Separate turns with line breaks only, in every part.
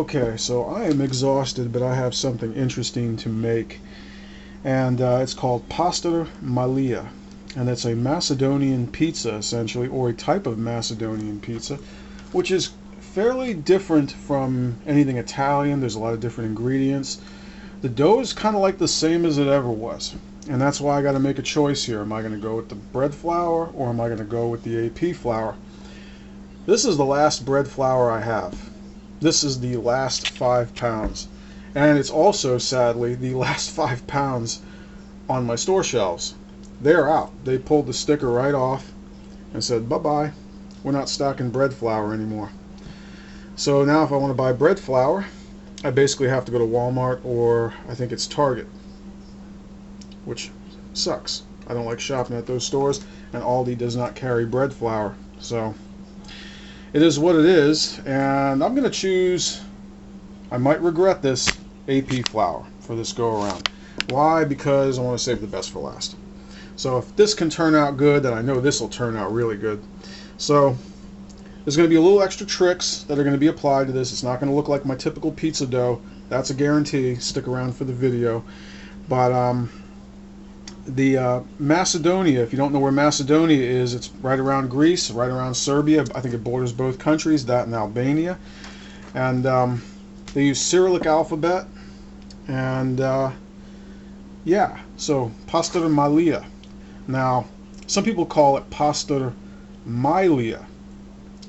Okay, so I am exhausted, but I have something interesting to make, and it's called pastrmalija, and it's a Macedonian pizza, essentially, or a type of Macedonian pizza, which is fairly different from anything Italian. There's a lot of different ingredients. The dough is kind of like the same as it ever was, and that's why I got to make a choice here. Am I going to go with the bread flour, or am I going to go with the AP flour? This is the last bread flour I have. This is the last 5 pounds. And it's also, sadly, the last 5 pounds on my store shelves. They're out. They pulled the sticker right off and said, bye-bye. We're not stocking bread flour anymore. So now if I want to buy bread flour, I basically have to go to Walmart, or I think it's Target, which sucks. I don't like shopping at those stores, and Aldi does not carry bread flour. So it is what it is, and I'm going to choose, I might regret this, AP flour for this go around. Why? Because I want to save the best for last. So if this can turn out good, then I know this will turn out really good. So there's going to be a little extra tricks that are going to be applied to this. It's not going to look like my typical pizza dough. That's a guarantee. Stick around for the video. But Macedonia, if you don't know where Macedonia is, it's right around Greece, right around Serbia. I think it borders both countries, that and Albania. And they use Cyrillic alphabet. And yeah, so pastrmalija. Now, some people call it pastrmalija.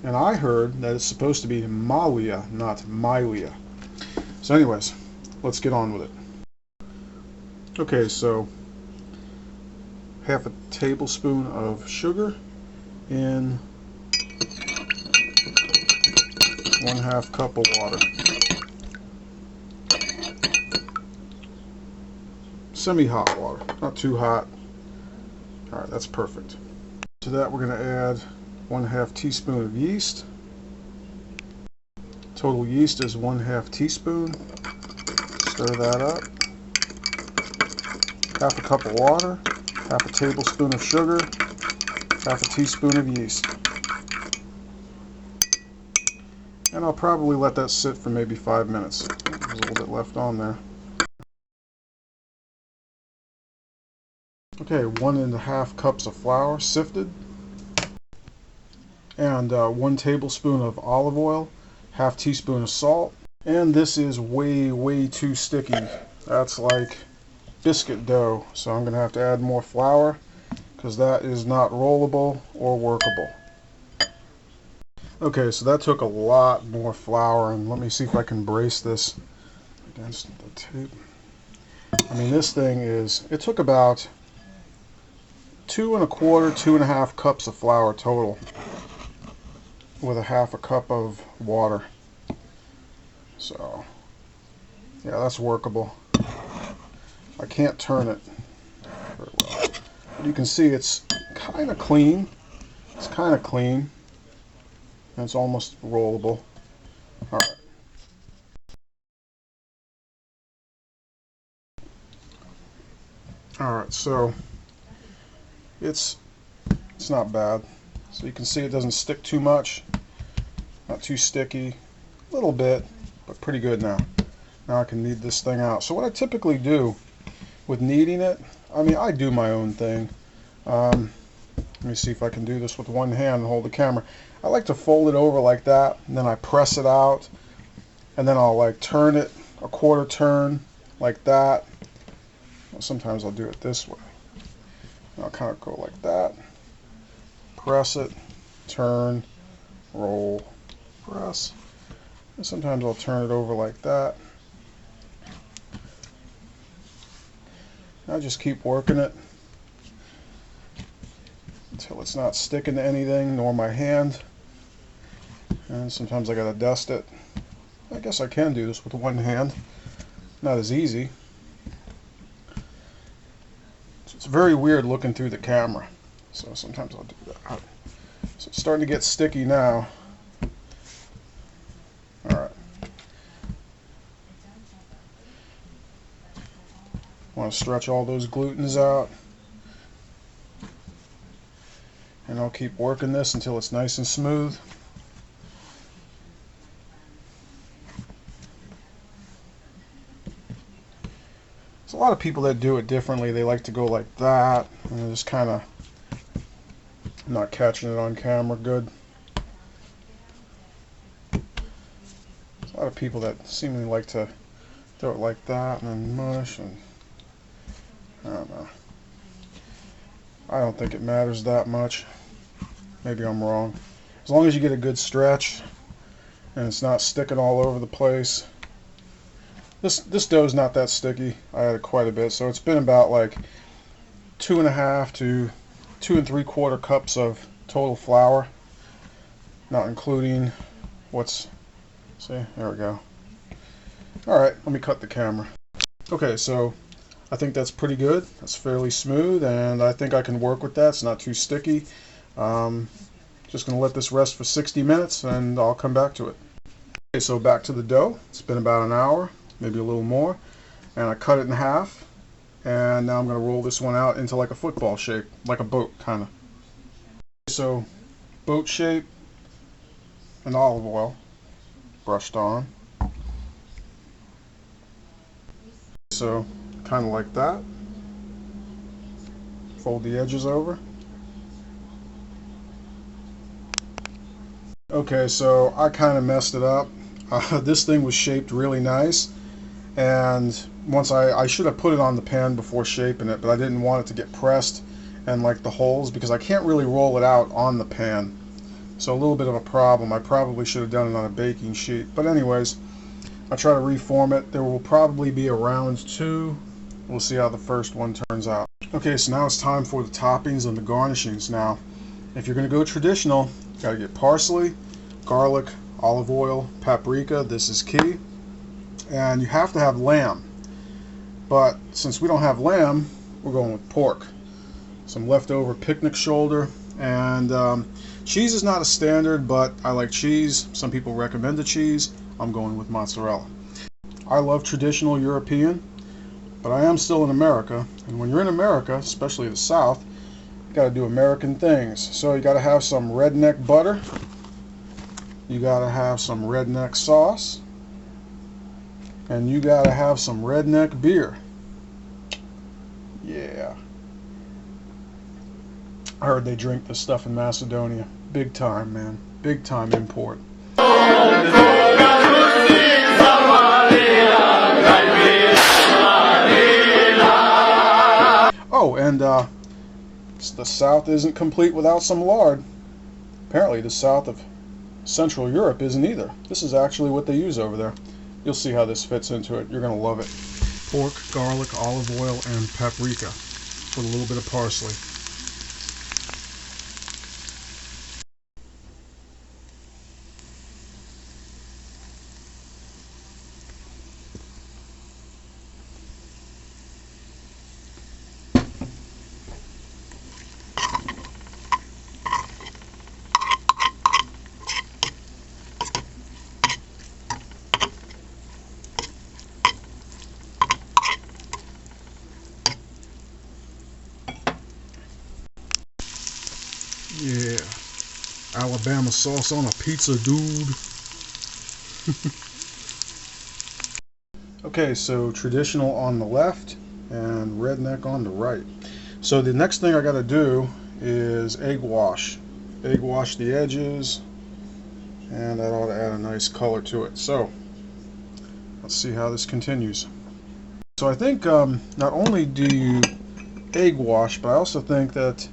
And I heard that it's supposed to be malija, not milija. So anyways, let's get on with it. Okay, so half a tablespoon of sugar in 1/2 cup of water. Semi-hot water, not too hot. Alright, that's perfect. To that we're going to add 1/2 teaspoon of yeast. Total yeast is 1/2 teaspoon. Stir that up. 1/2 cup of water. 1/2 tablespoon of sugar, 1/2 teaspoon of yeast. And I'll probably let that sit for maybe 5 minutes. There's a little bit left on there. Okay, 1½ cups of flour sifted. And 1 tablespoon of olive oil, 1/2 teaspoon of salt. And this is way too sticky. That's like biscuit dough, so I'm gonna have to add more flour because that is not rollable or workable. Okay, so that took a lot more flour, and let me see if I can brace this against the tape. I mean, this thing it took about 2 1/4, 2½ cups of flour total with 1/2 cup of water. So yeah, that's workable. I can't turn it very well. But you can see it's kind of clean. It's kind of clean. And it's almost rollable. Alright. Alright, so it's not bad. So you can see it doesn't stick too much. Not too sticky. A little bit, but pretty good now. Now I can knead this thing out. So what I typically do with kneading it, I mean, I do my own thing. Let me see if I can do this with one hand and hold the camera. I like to fold it over like that, and then I press it out, and then I'll like turn it a 1/4 turn like that. Well, sometimes I'll do it this way. I'll kind of go like that, press it, turn, roll, press. And sometimes I'll turn it over like that. I just keep working it until it's not sticking to anything, nor my hand. And sometimes I gotta dust it. I guess I can do this with one hand. Not as easy. So it's very weird looking through the camera. So sometimes I'll do that. So it's starting to get sticky now. Alright. Want to stretch all those glutens out. And I'll keep working this until it's nice and smooth. a lot of people that do it differently. They like to go like that, and just kind of, I'm not catching it on camera good. There's a lot of people that seemingly like to do it like that and then mush, and I don't know. I don't think it matters that much. Maybe I'm wrong. As long as you get a good stretch and it's not sticking all over the place. This dough is not that sticky. I added quite a bit, so it's been about like 2.5 to 2 3/4 cups of total flour, not including what's, see, there we go. Alright, let me cut the camera. Okay, so I think that's pretty good. That's fairly smooth, and I think I can work with that. It's not too sticky. Just going to let this rest for 60 minutes, and I'll come back to it. Okay, so back to the dough. It's been about an hour, maybe a little more, and I cut it in half, and now I'm going to roll this one out into like a football shape, like a boat, kind of. So, boat shape, and olive oil brushed on. So, kind of like that. Fold the edges over. Okay, so I kind of messed it up. This thing was shaped really nice, and once I should have put it on the pan before shaping it, but I didn't want it to get pressed and like the holes, because I can't really roll it out on the pan. So a little bit of a problem. I probably should have done it on a baking sheet. But anyways, I'll try to reform it. There will probably be a round 2. We'll see how the first one turns out. Okay, so now it's time for the toppings and the garnishings. Now, if you're going to go traditional, you got to get parsley, garlic, olive oil, paprika. This is key. And you have to have lamb. But since we don't have lamb, we're going with pork. Some leftover picnic shoulder. And cheese is not a standard, but I like cheese. Some people recommend the cheese. I'm going with mozzarella. I love traditional European, but I am still in America. And when you're in America, especially the South, you got to do American things. So you got to have some redneck butter. You got to have some redneck sauce. And you got to have some redneck beer. Yeah. I heard they drink this stuff in Macedonia. Big time, man. Big time import. Oh, and the South isn't complete without some lard. Apparently the South of Central Europe isn't either. This is actually what they use over there. You'll see how this fits into it. You're going to love it. Pork, garlic, olive oil, and paprika with a little bit of parsley. Yeah, Alabama sauce on a pizza, dude. Okay, so traditional on the left and redneck on the right. So the next thing I got to do is egg wash. Egg wash the edges, and that ought to add a nice color to it. So let's see how this continues. So I think not only do you egg wash, but I also think that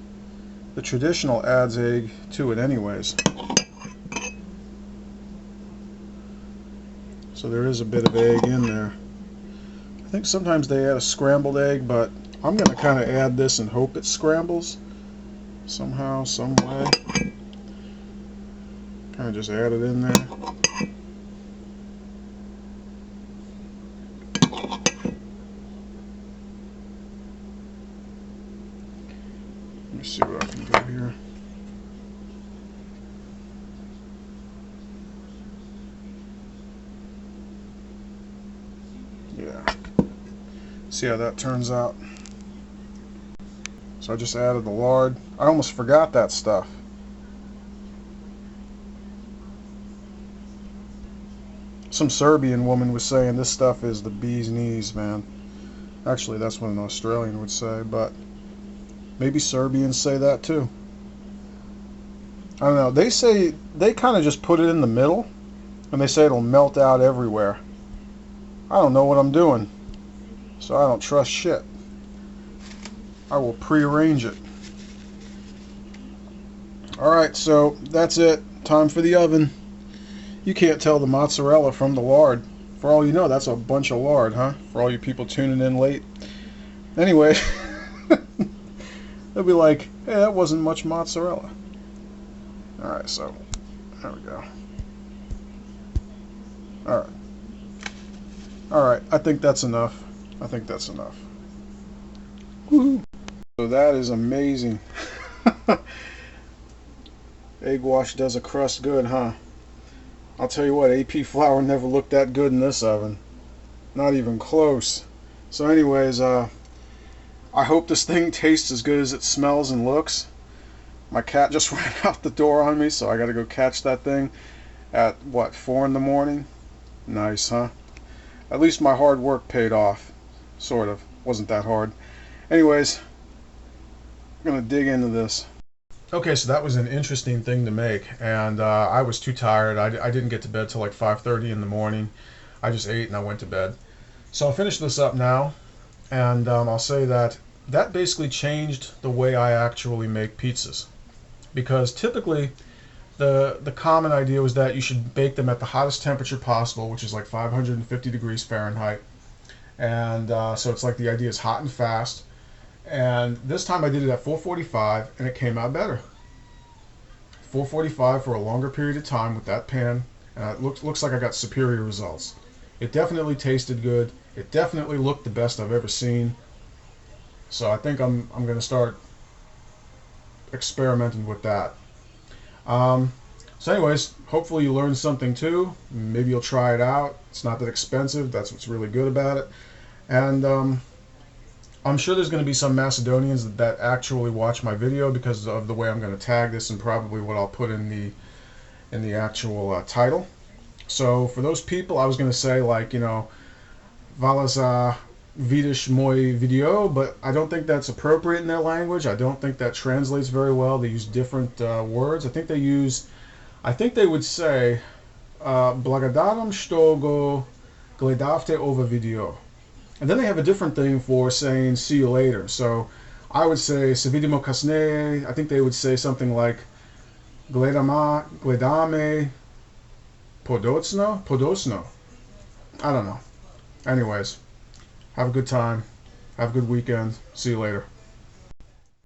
the traditional adds egg to it anyways. So there is a bit of egg in there. I think sometimes they add a scrambled egg, but I'm going to kind of add this and hope it scrambles somehow, some way. Kind of just add it in there. Let me see what I can do here. Yeah. See how that turns out. So I just added the lard. I almost forgot that stuff. Some Serbian woman was saying this stuff is the bee's knees, man. Actually, that's what an Australian would say, but maybe Serbians say that too. I don't know. They say they kind of just put it in the middle, and they say it'll melt out everywhere. I don't know what I'm doing, so I don't trust shit. I will prearrange it. Alright, so that's it. Time for the oven. You can't tell the mozzarella from the lard. For all you know, that's a bunch of lard, huh? For all you people tuning in late. Anyway, they'll be like, hey, that wasn't much mozzarella. Alright, so there we go. Alright. Alright, I think that's enough. I think that's enough. Woohoo! So that is amazing. Egg wash does a crust good, huh? I'll tell you what, AP flour never looked that good in this oven. Not even close. So anyways, I hope this thing tastes as good as it smells and looks. My cat just ran out the door on me, so I gotta go catch that thing at, what, 4 in the morning? Nice, huh? At least my hard work paid off. Sort of. Wasn't that hard. Anyways, I'm gonna dig into this. Okay, so that was an interesting thing to make, and I was too tired. I didn't get to bed till like 5:30 in the morning. I just ate and I went to bed. So I'll finish this up now, and I'll say that basically changed the way I actually make pizzas. Because typically, the common idea was that you should bake them at the hottest temperature possible, which is like 550 degrees Fahrenheit. And so it's like the idea is hot and fast. And this time I did it at 445 and it came out better. 445 for a longer period of time with that pan, and it looks like I got superior results. It definitely tasted good. It definitely looked the best I've ever seen. So I think I'm going to start experimenting with that. So anyways, hopefully you learned something too. Maybe you'll try it out. It's not that expensive. That's what's really good about it. And I'm sure there's going to be some Macedonians that actually watch my video because of the way I'm going to tag this and probably what I'll put in the actual title. So for those people, I was going to say, like, you know, Valas vidiš moj video, but I don't think that's appropriate in their language. I don't think that translates very well. They use different words. I think they would say Blagadaram što go gledavte ovo video. And then they have a different thing for saying see you later. So I would say se vidimo kasneje. I think they would say something like gledame podosno. I don't know. Anyways, have a good time. Have a good weekend. See you later.